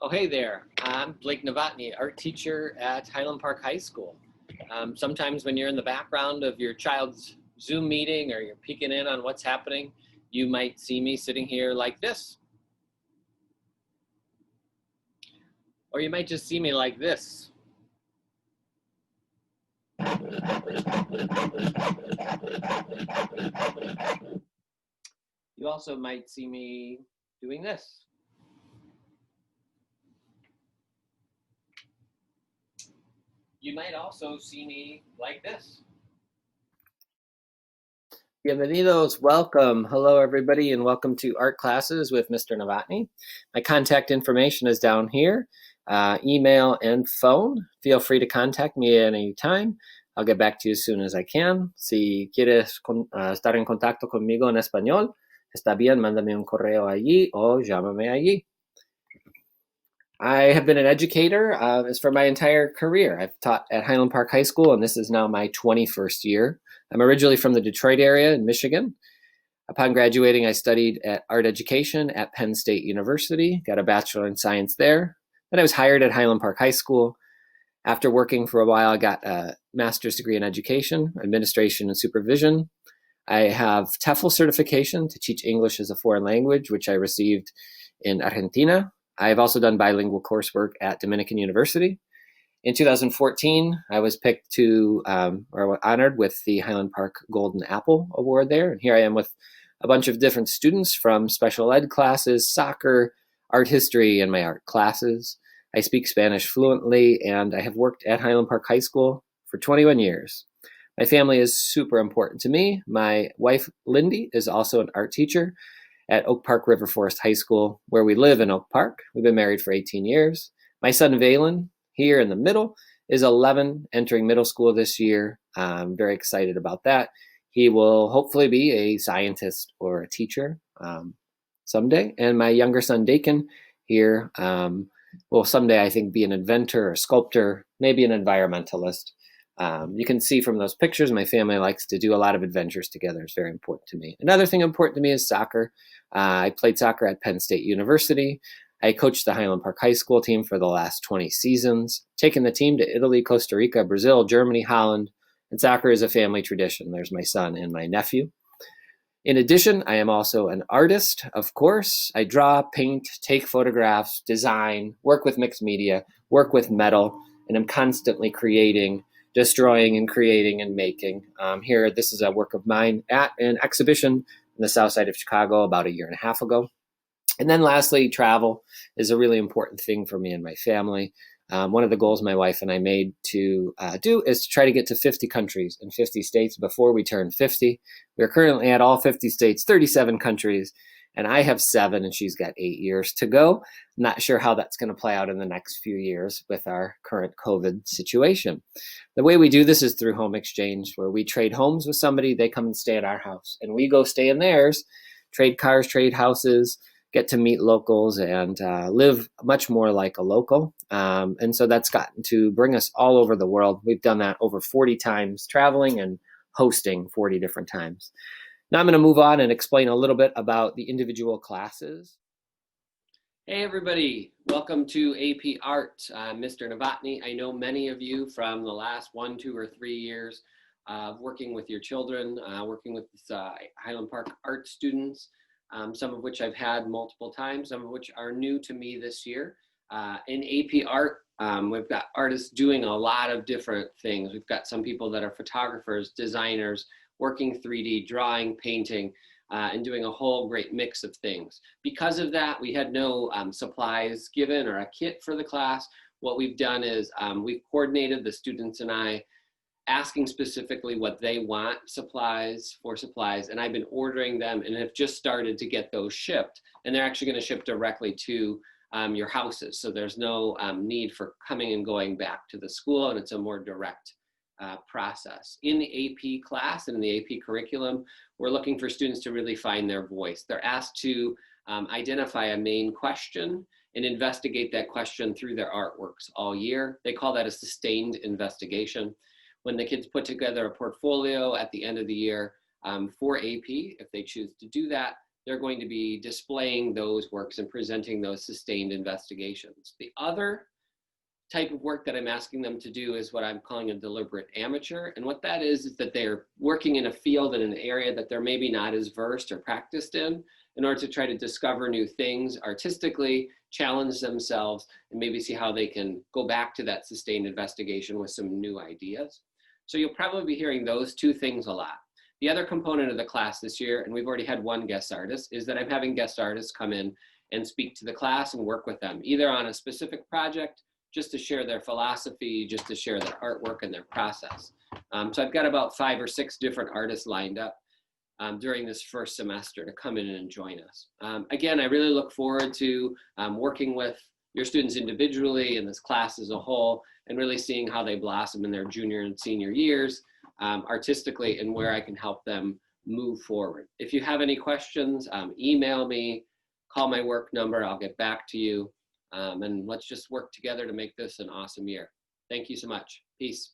Oh, hey there. I'm Blake Novotny, art teacher at Highland Park High School. Sometimes when you're in the background of your child's Zoom meeting or you're peeking in on what's happening, you might see me sitting here like this. Or you might just see me like this. You also might see me doing this. You might also see me like this. Bienvenidos, welcome. Hello, everybody, and welcome to Art Classes with Mr. Novotny. My contact information is down here, email and phone. Feel free to contact me at any time. I'll get back to you as soon as I can. Si quieres estar en contacto conmigo en español, está bien, mándame un correo allí o llámame allí. I have been an educator for my entire career. I've taught at Highland Park High School, and this is now my 21st year. I'm originally from the Detroit area in Michigan. Upon graduating, I studied at art education at Penn State University, got a Bachelor in Science there. Then I was hired at Highland Park High School. After working for a while, I got a master's degree in education, administration, and supervision. I have TEFL certification to teach English as a foreign language, which I received in Argentina. I've also done bilingual coursework at Dominican University. In 2014, I was picked to, or honored with the Highland Park Golden Apple Award there. And here I am with a bunch of different students from special ed classes, soccer, art history, and my art classes. I speak Spanish fluently, and I have worked at Highland Park High School for 21 years. My family is super important to me. My wife, Lindy, is also an art teacher at Oak Park River Forest High School, where we live in Oak Park. We've been married for 18 years. My son, Valen, here in the middle, is 11, entering middle school this year. I'm very excited about that. He will hopefully be a scientist or a teacher someday. And my younger son, Dakin, here will someday, I think, be an inventor, a sculptor, maybe an environmentalist. You can see from those pictures, my family likes to do a lot of adventures together. It's very important to me. Another thing important to me is soccer. I played soccer at Penn State University. I coached the Highland Park High School team for the last 20 seasons, taken the team to Italy, Costa Rica, Brazil, Germany, Holland, and soccer is a family tradition. There's my son and my nephew. In addition, I am also an artist, of course. I draw, paint, take photographs, design, work with mixed media, work with metal, and I'm constantly creating, destroying, and creating and making. Here, this is a work of mine at an exhibition in the south side of Chicago about a year and a half ago. And then lastly, travel is a really important thing for me and my family. One of the goals my wife and I made to do is to try to get to 50 countries and 50 states before we turn 50. We're currently at all 50 states, 37 countries, and I have 7 and she's got 8 years to go. Not sure how that's going to play out in the next few years with our current COVID situation. The way we do this is through home exchange, where we trade homes with somebody, they come and stay at our house, and we go stay in theirs, trade cars, trade houses, get to meet locals and live much more like a local. And so that's gotten to bring us all over the world. We've done that over 40 times, traveling and hosting 40 different times. Now I'm going to move on and explain a little bit about the individual classes. Hey everybody, welcome to AP Art. I'm Mr. Novotny. I know many of you from the last 1, 2, or 3 years working with your children, working with Highland Park art students. Some of which I've had multiple times, some of which are new to me this year. In AP Art, we've got artists doing a lot of different things. We've got some people that are photographers, designers, working 3D, drawing, painting, and doing a whole great mix of things. Because of that, we had no supplies given or a kit for the class. What we've done is we've coordinated, the students and I, asking specifically what they want supplies, and I've been ordering them and have just started to get those shipped, and they're actually going to ship directly to your houses, so there's no need for coming and going back to the school, and it's a more direct process. In the AP class and in the AP curriculum, we're looking for students to really find their voice. They're asked to identify a main question and investigate that question through their artworks all year. They call that a sustained investigation. When the kids put together a portfolio at the end of the year for AP, if they choose to do that, they're going to be displaying those works and presenting those sustained investigations. The other type of work that I'm asking them to do is what I'm calling a deliberate amateur. And what that is that they're working in a field in an area that they're maybe not as versed or practiced in order to try to discover new things artistically, challenge themselves, and maybe see how they can go back to that sustained investigation with some new ideas. So you'll probably be hearing those two things a lot. The other component of the class this year, and we've already had one guest artist, is that I'm having guest artists come in and speak to the class and work with them, either on a specific project, just to share their philosophy, just to share their artwork and their process. So I've got about 5 or 6 different artists lined up during this first semester to come in and join us. Again, I really look forward to working with your students individually and this class as a whole, and really seeing how they blossom in their junior and senior years artistically, and where I can help them move forward. If you have any questions, email me, call my work number, I'll get back to you. And let's just work together to make this an awesome year. Thank you so much. Peace.